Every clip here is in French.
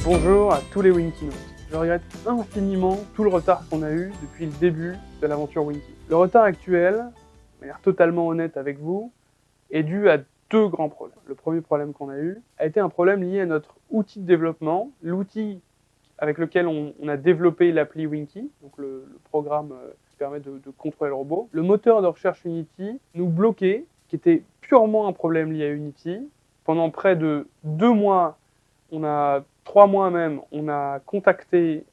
Bonjour à tous les Winkinotes. Je regrette infiniment tout le retard qu'on a eu depuis le début de l'aventure Winky. Le retard actuel, de manière totalement honnête avec vous, est dû à deux grands problèmes. Le premier problème qu'on a eu a été un problème lié à notre outil de développement, l'outil avec lequel on a développé l'appli Winky, donc le programme qui permet de contrôler le robot. Le moteur de recherche Unity nous bloquait, qui était purement un problème lié à Unity. Pendant près de 2 mois, 3 mois même, on a contacté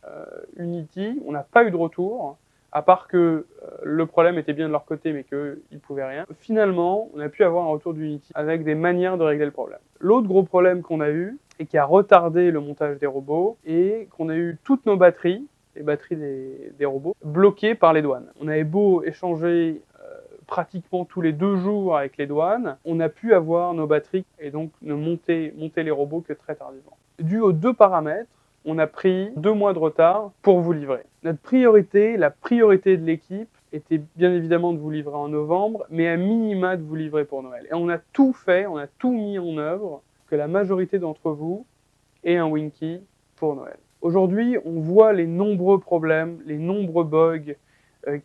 Unity, on n'a pas eu de retour, à part que le problème était bien de leur côté, mais qu'ils ne pouvaient rien. Finalement, on a pu avoir un retour d'Unity avec des manières de régler le problème. L'autre gros problème qu'on a eu, et qui a retardé le montage des robots, et qu'on a eu toutes nos batteries, les batteries des robots, bloquées par les douanes. On avait beau échanger pratiquement tous les 2 jours avec les douanes, on a pu avoir nos batteries et donc ne monter les robots que très tardivement. Dû aux deux paramètres, on a pris 2 mois de retard pour vous livrer. Notre priorité, la priorité de l'équipe, était bien évidemment de vous livrer en novembre, mais à minima de vous livrer pour Noël. Et on a tout fait, on a tout mis en œuvre, que la majorité d'entre vous ait un Winky pour Noël. Aujourd'hui, on voit les nombreux problèmes, les nombreux bugs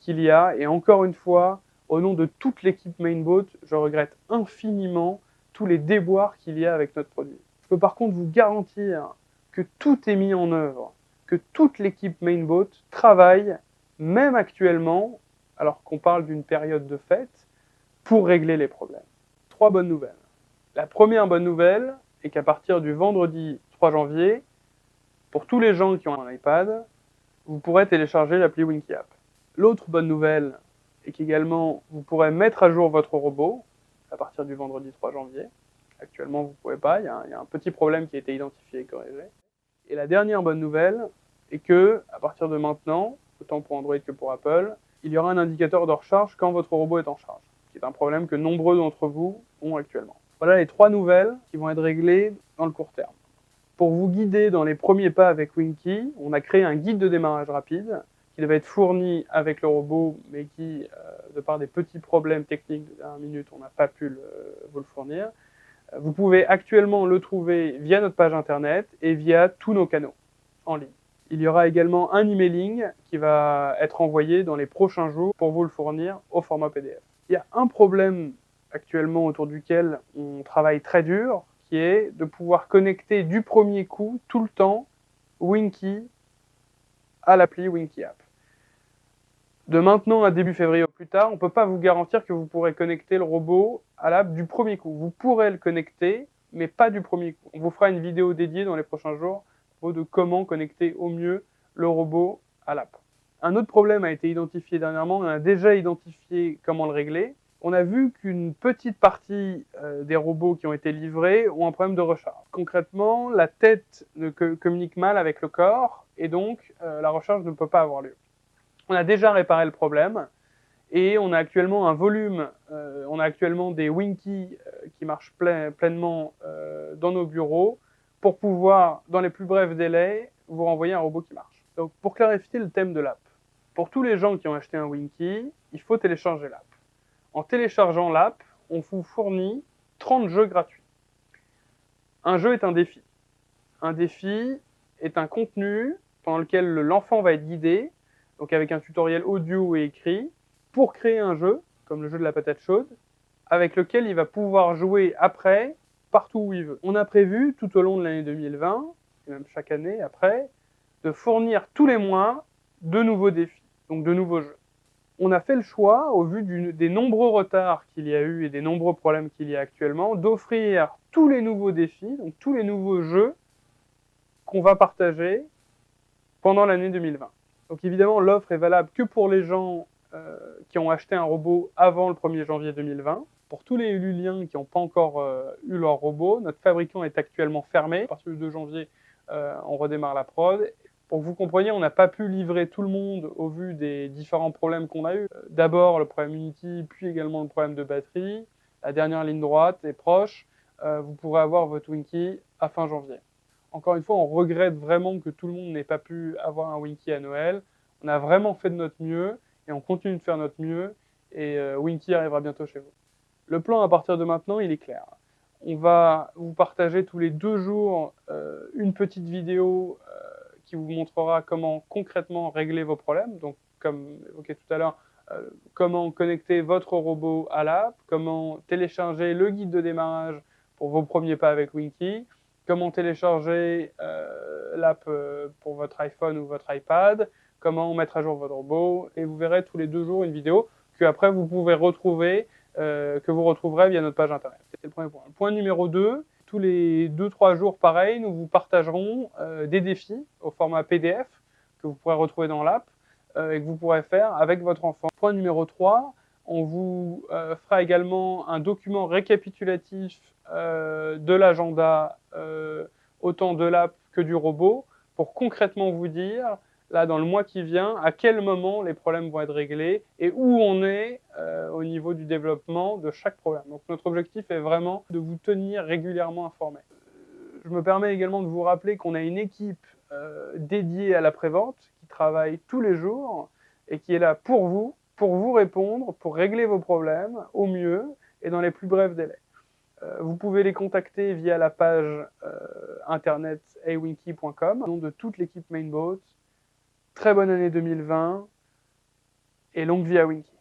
qu'il y a, et encore une fois, au nom de toute l'équipe Mainboat, je regrette infiniment tous les déboires qu'il y a avec notre produit. Je peux par contre vous garantir que tout est mis en œuvre, que toute l'équipe Mainboat travaille, même actuellement, alors qu'on parle d'une période de fête, pour régler les problèmes. 3 bonnes nouvelles. La première bonne nouvelle est qu'à partir du vendredi 3 janvier, pour tous les gens qui ont un iPad, vous pourrez télécharger l'appli Winky App. L'autre bonne nouvelle est qu'également, vous pourrez mettre à jour votre robot à partir du vendredi 3 janvier. Actuellement, vous ne pouvez pas, il y a un petit problème qui a été identifié et corrigé. Et la dernière bonne nouvelle est que, à partir de maintenant, autant pour Android que pour Apple, il y aura un indicateur de recharge quand votre robot est en charge, qui est un problème que nombreux d'entre vous ont actuellement. Voilà les 3 nouvelles qui vont être réglées dans le court terme. Pour vous guider dans les premiers pas avec Winky, on a créé un guide de démarrage rapide qui devait être fourni avec le robot, mais qui, de par des petpetits problèmes techniques de dernière minute, on n'a pas pu vous le fournir. Vous pouvez actuellement le trouver via notre page internet et via tous nos canaux en ligne. Il y aura également un emailing qui va être envoyé dans les prochains jours pour vous le fournir au format PDF. Il y a un problème actuellement autour duquel on travaille très dur, qui est de pouvoir connecter du premier coup, tout le temps, Winky à l'appli Winky App. De maintenant à début février au plus tard, on ne peut pas vous garantir que vous pourrez connecter le robot à l'app du premier coup. Vous pourrez le connecter, mais pas du premier coup. On vous fera une vidéo dédiée dans les prochains jours de comment connecter au mieux le robot à l'app. Un autre problème a été identifié dernièrement, on a déjà identifié comment le régler. On a vu qu'une petite partie des robots qui ont été livrés ont un problème de recharge. Concrètement, la tête communique mal avec le corps et donc la recharge ne peut pas avoir lieu. On a déjà réparé le problème et on a actuellement un volume, on a actuellement des Winky qui marchent pleinement dans nos bureaux pour pouvoir, dans les plus brefs délais, vous renvoyer un robot qui marche. Donc pour clarifier le thème de l'app, pour tous les gens qui ont acheté un Winky, il faut télécharger l'app. En téléchargeant l'app, on vous fournit 30 jeux gratuits. Un jeu est un défi. Un défi est un contenu pendant lequel l'enfant va être guidé, donc avec un tutoriel audio et écrit, pour créer un jeu, comme le jeu de la patate chaude, avec lequel il va pouvoir jouer après, partout où il veut. On a prévu, tout au long de l'année 2020, et même chaque année après, de fournir tous les mois de nouveaux défis, donc de nouveaux jeux. On a fait le choix, au vu des nombreux retards qu'il y a eu et des nombreux problèmes qu'il y a actuellement, d'offrir tous les nouveaux défis, donc tous les nouveaux jeux qu'on va partager pendant l'année 2020. Donc évidemment, l'offre est valable que pour les gens qui ont acheté un robot avant le 1er janvier 2020. Pour tous les Luliens qui n'ont pas encore eu leur robot, notre fabricant est actuellement fermé. À partir du 2 janvier, on redémarre la prod. Pour que vous compreniez, on n'a pas pu livrer tout le monde au vu des différents problèmes qu'on a eu. D'abord le problème Unity, puis également le problème de batterie. La dernière ligne droite est proche. Vous pourrez avoir votre Winky à fin janvier. Encore une fois, on regrette vraiment que tout le monde n'ait pas pu avoir un Winky à Noël. On a vraiment fait de notre mieux et on continue de faire notre mieux et Winky arrivera bientôt chez vous. Le plan à partir de maintenant, il est clair. On va vous partager tous les 2 jours une petite vidéo qui vous montrera comment concrètement régler vos problèmes. Donc, comme évoqué tout à l'heure, comment connecter votre robot à l'app, comment télécharger le guide de démarrage pour vos premiers pas avec Winky, comment télécharger l'app pour votre iPhone ou votre iPad, comment mettre à jour votre robot, et vous verrez tous les 2 jours une vidéo que après vous pouvez retrouver, que vous retrouverez via notre page internet. C'était le premier point. Le point numéro 2, tous les 2-3 jours, pareil, nous vous partagerons des défis au format PDF que vous pourrez retrouver dans l'app et que vous pourrez faire avec votre enfant. Point numéro 3, on vous fera également un document récapitulatif de l'agenda, autant de l'app que du robot, pour concrètement vous dire, là, dans le mois qui vient, à quel moment les problèmes vont être réglés et où on est au niveau du développement de chaque problème. Donc notre objectif est vraiment de vous tenir régulièrement informés. Je me permets également de vous rappeler qu'on a une équipe dédiée à l'après-vente qui travaille tous les jours et qui est là pour vous répondre, pour régler vos problèmes au mieux et dans les plus brefs délais. Vous pouvez les contacter via la page internet awinky.com. Au nom de toute l'équipe Mainboat, très bonne année 2020 et longue vie à Winky.